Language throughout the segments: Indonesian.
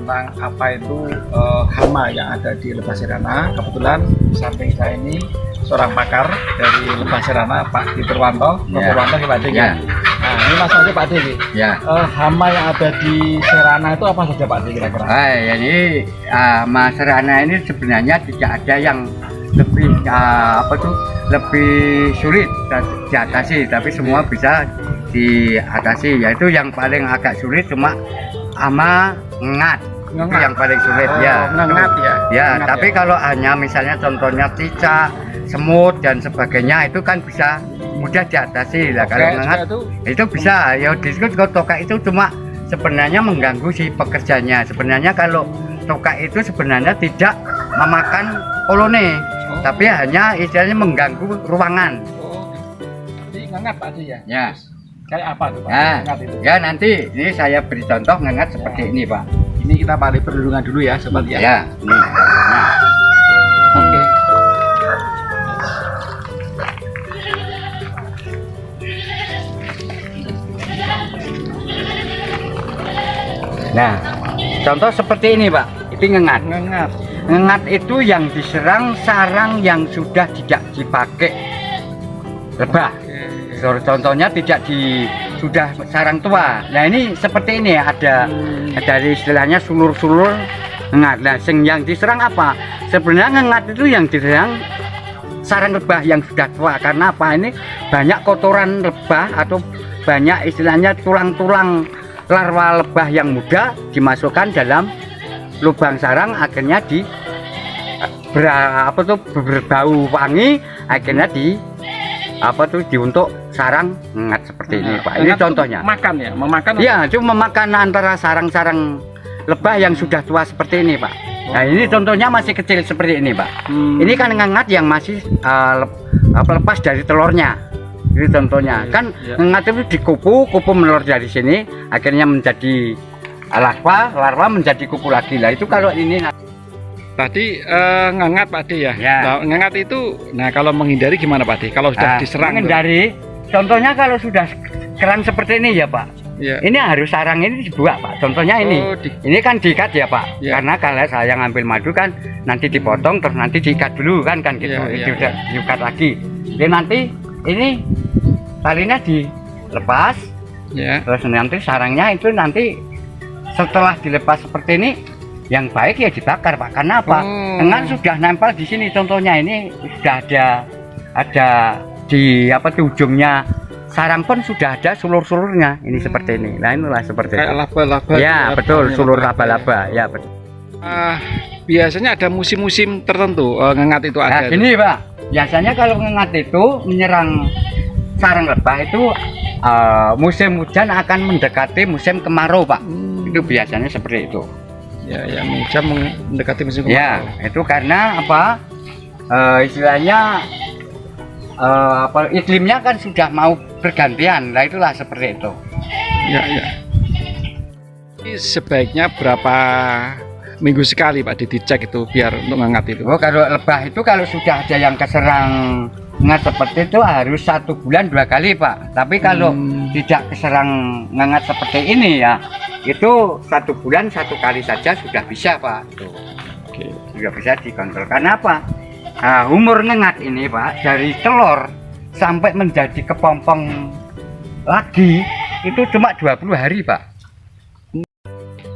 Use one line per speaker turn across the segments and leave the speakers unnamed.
tentang apa itu hama yang ada di lebah sirana. Kebetulan di samping saya ini seorang pakar dari lebah sirana, Pak Di Purwanto.
Ya.
Purwanto Pak Ade.
Ya.
Nah, ini masalahnya Pak Ade.
Ya.
Hama yang ada di sirana itu apa saja Pak Ade kira-kira?
Jadi hama sirana ini sebenarnya tidak ada yang lebih lebih sulit diatasi, tapi semua bisa diatasi. Yaitu yang paling agak sulit cuma hama ngengat. Itu yang paling sulit. Ya
Ngengat ya.
Ya,
Ngengat,
tapi
ya.
kalau hanya misalnya contohnya cicak, semut dan sebagainya itu kan bisa mudah diatasi lah. Kalau ngengat itu bisa. Ya diskut kalau tokak itu cuma sebenarnya mengganggu si pekerjanya. Sebenarnya kalau tokak itu sebenarnya tidak memakan koloni, tapi hanya istilahnya mengganggu ruangan.
Jadi ngengat Pak Ade ya?
Ya.
Kayak apa tuh Pak?
Ya,
Ngengat itu.
ya nanti ini saya beri contoh ngengat seperti ini Pak.
Ini kita Pak Ade perlindungan dulu ya sobat ya.
Ya, ini contohnya.
Oke.
Nah, contoh seperti ini Pak. Itu ngengat.
Ngengat.
Ngengat itu yang diserang sarang yang sudah tidak dipakai lebah. Contohnya tidak sudah sarang tua. Nah ini seperti ini ada istilahnya sulur-sulur ngengat. Nah yang diserang apa? Sebenarnya ngengat itu yang diserang sarang lebah yang sudah tua. Karena apa? Ini banyak kotoran lebah atau banyak istilahnya tulang-tulang larva lebah yang muda dimasukkan dalam lubang sarang, akhirnya berbau wangi, akhirnya diuntuk sarang ngengat seperti ini Pak. Ini contohnya.
Makan ya, memakan.
Ya, cuma memakan antara sarang-sarang lebah yang sudah tua seperti ini Pak. Nah ini contohnya masih kecil seperti ini Pak. Ini kan ngengat yang masih lepas dari telurnya. Ini contohnya. Kan ngengat itu dikupu menelur dari sini, akhirnya menjadi larva menjadi kupu lagi lah. Itu kalau ini
Tadi ngengat Pak Ade ya.
Ya.
Nah, ngengat itu, nah kalau menghindari gimana Pak Ade? Kalau sudah diserang.
menghindari, contohnya kalau sudah kerang seperti ini ya Pak.
Ya.
Ini harus sarang ini dibuat Pak. Contohnya ini. Ini kan diikat ya Pak.
Ya.
Karena kalau saya ngambil madu kan nanti dipotong terus nanti diikat dulu kan gitu.
Ya,
Itu
ya.
diikat lagi. Dan nanti ini talinya dilepas.
Ya.
Terus nanti sarangnya itu nanti setelah dilepas seperti ini, yang baik ya dibakar Pak. Karena apa? Dengan sudah nempel di sini. Contohnya ini sudah ada di ujungnya sarang pun sudah ada sulur-sulurnya. Ini seperti ini. Nah inilah seperti
Kayak
itu.
laba-laba.
Ya betul, sulur laba-laba. Ya betul.
Biasanya ada musim-musim tertentu ngengat itu
Nah,
ada.
gini Pak. Biasanya kalau ngengat itu menyerang sarang lebah itu musim hujan akan mendekati musim kemarau Pak. Itu biasanya seperti itu.
Ya, mendekati musim kemarau.
Ya, itu karena apa? Istilahnya iklimnya kan sudah mau bergantian. Nah, itulah seperti itu.
Ya, ya. Ini sebaiknya berapa minggu sekali Pak dicek itu biar untuk ngengat itu?
Oh, kalau lebah itu kalau sudah ada yang keserang ngengat seperti itu harus 1 bulan 2 kali Pak. Tapi kalau tidak keserang ngengat seperti ini ya, itu 1 bulan 1 kali saja sudah bisa Pak. Tuh.
Oke.
Sudah bisa dikontrol. Karena apa? Umur ngengat ini Pak dari telur sampai menjadi kepompong lagi itu cuma 20 hari Pak.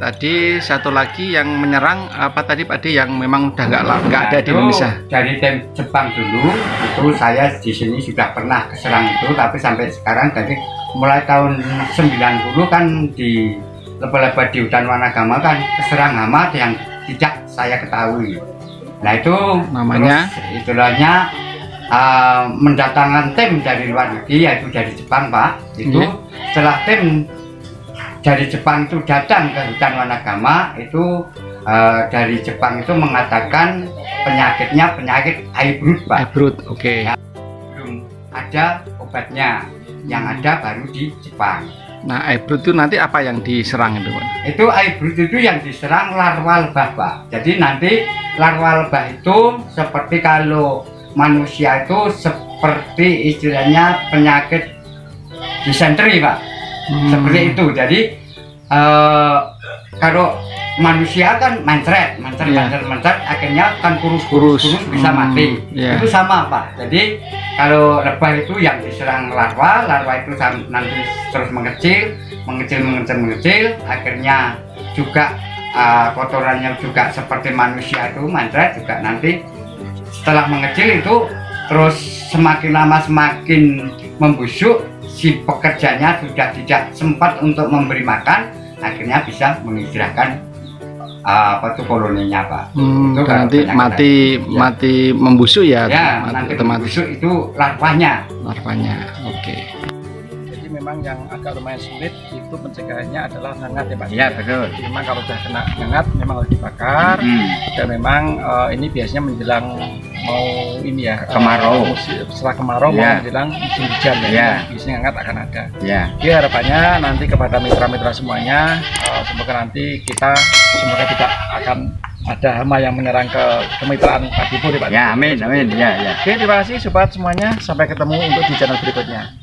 Tadi satu lagi yang menyerang apa tadi Pak Ade yang memang udah nggak ada di Indonesia.
Dari Jepang dulu itu saya di sini sudah pernah keserang itu, tapi sampai sekarang dari mulai tahun 90 kan di lebah-lebah di hutan Wanagama kan keserang hama yang tidak saya ketahui. Nah itu
namanya
istilahnya mendatangkan tim dari luar negeri yaitu dari Jepang Pak. Itu setelah tim dari Jepang itu datang ke hutan Wanagama itu dari Jepang itu mengatakan penyakitnya penyakit hybrid Pak.
hybrid, oke.
Ya, belum ada obatnya, yang ada baru di Jepang.
Nah hybrid itu nanti apa yang diserang itu Pak?
Itu hybrid itu yang diserang larva lebah Pak. Jadi nanti larva lebah itu seperti kalau manusia itu seperti istilahnya penyakit disenteri Pak. Seperti itu. Jadi kalau manusia kan mencret,
Iya.
akhirnya kan kurus
Kurus.
bisa mati.
Iya.
Itu sama Pak. Jadi kalau lebah itu yang diserang larva itu nanti terus mengecil, akhirnya juga kotorannya juga seperti manusia itu mencret juga nanti setelah mengecil itu terus semakin lama semakin membusuk, si pekerjanya sudah tidak sempat untuk memberi makan, akhirnya bisa mengistirahatkan koloninya Pak. Itu kalau
nanti
penyakit
mati membusuk ya.
ya nanti membusuk itu larvanya.
Oke. Jadi memang yang agak lumayan sulit itu pencegahannya adalah ngengat ya Pak.
Iya betul.
Jadi memang kalau sudah kena ngengat memang harus dibakar. Dan memang ini biasanya menjelang mau ini ya
Kemarau.
Setelah kemarau mau
Ya.
menjelang musim hujan ya.
Ya.
Biasanya ngengat akan ada.
Ya.
Jadi harapannya nanti kepada mitra-mitra semuanya, semoga nanti kita semoga tidak akan ada hama yang menyerang ke kemitraan Pak Dipo ya Pak.
Ya amin ya ya.
Oke, terima kasih sobat semuanya. Sampai ketemu untuk di channel berikutnya.